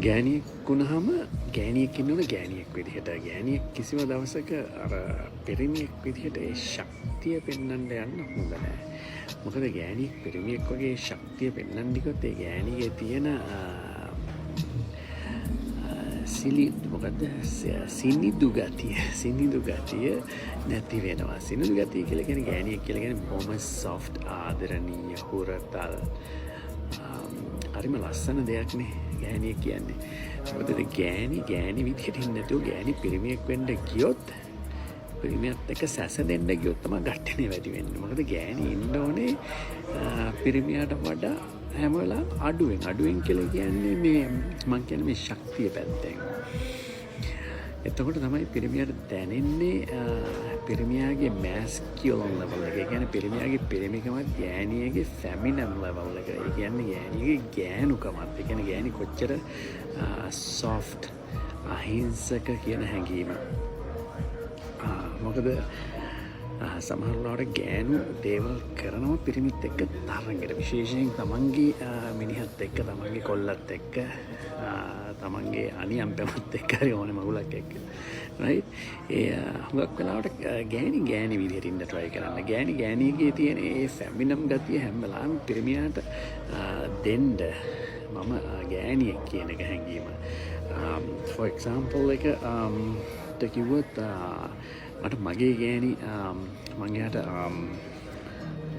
ගෑනියෙක් වුණාම ගෑනියෙක් ඉන්නවනේ ගෑනියෙක් විදිහට. ගෑනියෙක් කිසිම දවසක අර පිරිමියෙක් විදිහට ඒ ශක්තිය පෙන්වන්න යන්න හොඳ නැහැ. මොකද ගෑනියෙක් පිරිමියෙක් වගේ ශක්තිය පෙන්වන්න ගියොත් ඒ ගෑණිගේ තියෙන සිනිදු ගතිය නැති වෙනවා. සිනිදු ගතිය කියලා කියන්නේ ගෑනියෙක් කියලා කියන්නේ බොහොම සොෆ්ට් ආදරණීය හුරතල් හරිම ලස්සන දෙයක් නේ ගෑනියෙක් කියන්නේ. මොකද ගෑණි විදිහට ඉන්නේ නැතුව ගෑණි පිරිමියෙක් වෙන්න ගියොත් පිරිමියත් එක්ක සැසඳෙන්න ගියොත් තමයි ගැටෙන්නේ වැඩි වෙන්නේ. මොකද ගෑණි ඉන්න ඕනේ පිරිමියාට වඩා හැම වෙලාවෙම අඩුවෙන් කියලා කියන්නේ මේ මං කියන්නේ මේ ශක්තිය පැත්තෙන්. එතකොට තමයි පිරිමියාට දැනෙන්නේ පිරිමියාගේ මැස්කියුලන් ලෙවල් එක. ඒ කියන්නේ පිරිමියාගේ පිරිමිකමත් ගෑණියගේ ෆෙමිනන් ලෙවල් එක. ඒ කියන්නේ ගෑණියගේ ගෑනුකමත්. ඒ කියන්නේ ගෑණි කොච්චර සොෆ්ට් අහිංසක කියන හැඟීම. මොකද සමහරවිට ගෑනු දේවල් කරනවා පිරිමිත් එක්ක තරංගෙට. විශේෂයෙන් තමන්ගේ මිනිහත් එක්ක, තමන්ගේ කොල්ලත් එක්ක, තමන්ගේ අනියම් පැමත් එක්ක හරි ඕනේ මගුලක් එක්ක. රයිට්? ඒ හුඟක් වෙලාවට ගෑණි විදිහට ඉන්න try කරන්න. ගෑණිගේ තියෙන ඒ ෆෙමිනම් ගතිය හැම වෙලාවෙම පිරිමියාට දෙන්න මම ගෑණියෙක් කියන එක හැඟීම. for example එක කිව්වොත් මට මගේ ගෑණි මං එයාට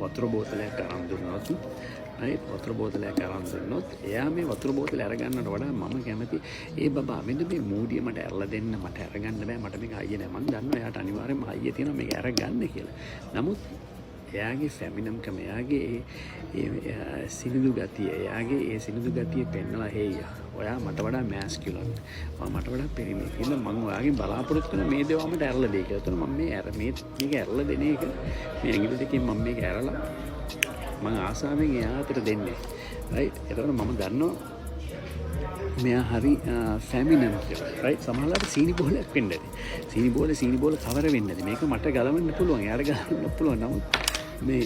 වතුර බෝතලයක් අරන් දුන්නොත් වතුර බෝතලයක් අරන් දුන්නොත් එයා මේ වතුර බෝතලය අරගන්නට වඩා මම කැමති ඒ බබා මෙන්න මේ මූඩිය මට ඇරලා දෙන්න, මට අරගන්න බෑ, මට මේක අයියේ නෑ. මං දන්නවා එයාට අනිවාර්යෙන්ම අයියේ තියෙනවා මේක අරගන්න කියලා. නමුත් එයාගේ ෆෙමිනම්කම, එයාගේ සිනිදු ගතිය, එයාගේ ඒ සිනිදු ගතිය පෙන්නලා හේය ඔයා මට වඩා මැස්කියුලන්, මට වඩා පිරිමි කියලා මම ඔයාගෙන් බලාපොරොත්තු කරන මේ දේවල් මට ඇරලා දෙයි කියලා. එතන මම මේක ඇරලා දෙන එක මේ ඇඟිලි දෙකෙන් මම මේක ඇරලා මම ආසාවෙන් එයා අතට දෙන්නේ. රයිට්? එතකොට මම දන්නවා මෙයා හරි ෆෙමිනන් කියලා. රයිට්? සමහරවිට සීනි බෝලයක් වෙන්න ඇති. සීනි බෝල කවර වෙන්න ඇති. මේක මට ගලවන්න පුළුවන්, එයාට ගලවන්න පුළුවන්. නමුත් මේ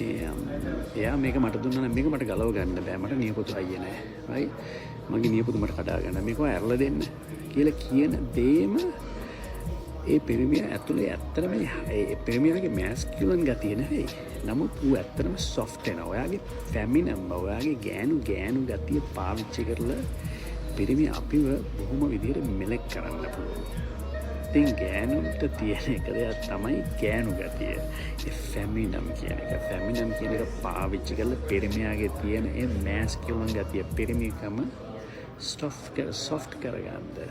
එයා මේක මට දුන්නා නම් මේක මට ගලව ගන්න බෑ. මට නියපොතු අයියේ නෑ. රයිට්? මගේ නියපොතු මට කඩා ගන්න. මේක ඇරලා දෙන්න කියලා කියන දේම ඒ පිරිමියා ඇතුලේ ඇත්තටම ඒ පිරිමියාගේ මැස්කියුලන් ගතිය නෙවෙයි. නමුත් ඌ ඇත්තටම සොෆ්ට් වෙනවා. ඔයාගේ ෆෙමිනම්, ඔයාගේ ගෑනු ගතිය පාවිච්චි කරලා පිරිමියා අපිව බොහොම විදිහට මෙලෙක් කරන්න පුළුවන්. ඉතින් ගෑනුන්ට තියෙන එක දෙයක් තමයි ගෑනු ගතිය. ඒ ෆෙමිනම් කියන එක. ෆෙමිනම් කියන එක පාවිච්චි කරලා පිරිමියාගේ තියෙන ඒ මැස්කියුලන් ගතිය, පිරිමිකම සොෆ්ට් කරගන්න,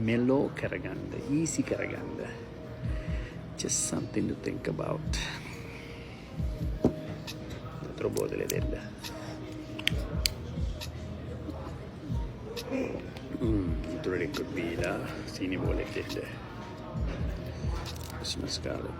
මෙලෝ කරගන්න, ඊසි කරගන්න. Just something to think about. වතුර බෝතලේ දෙන්න. වතුර ටිකක් බීලා සීනි බෝලෙක් දෙන්න. Christmas කාලේ.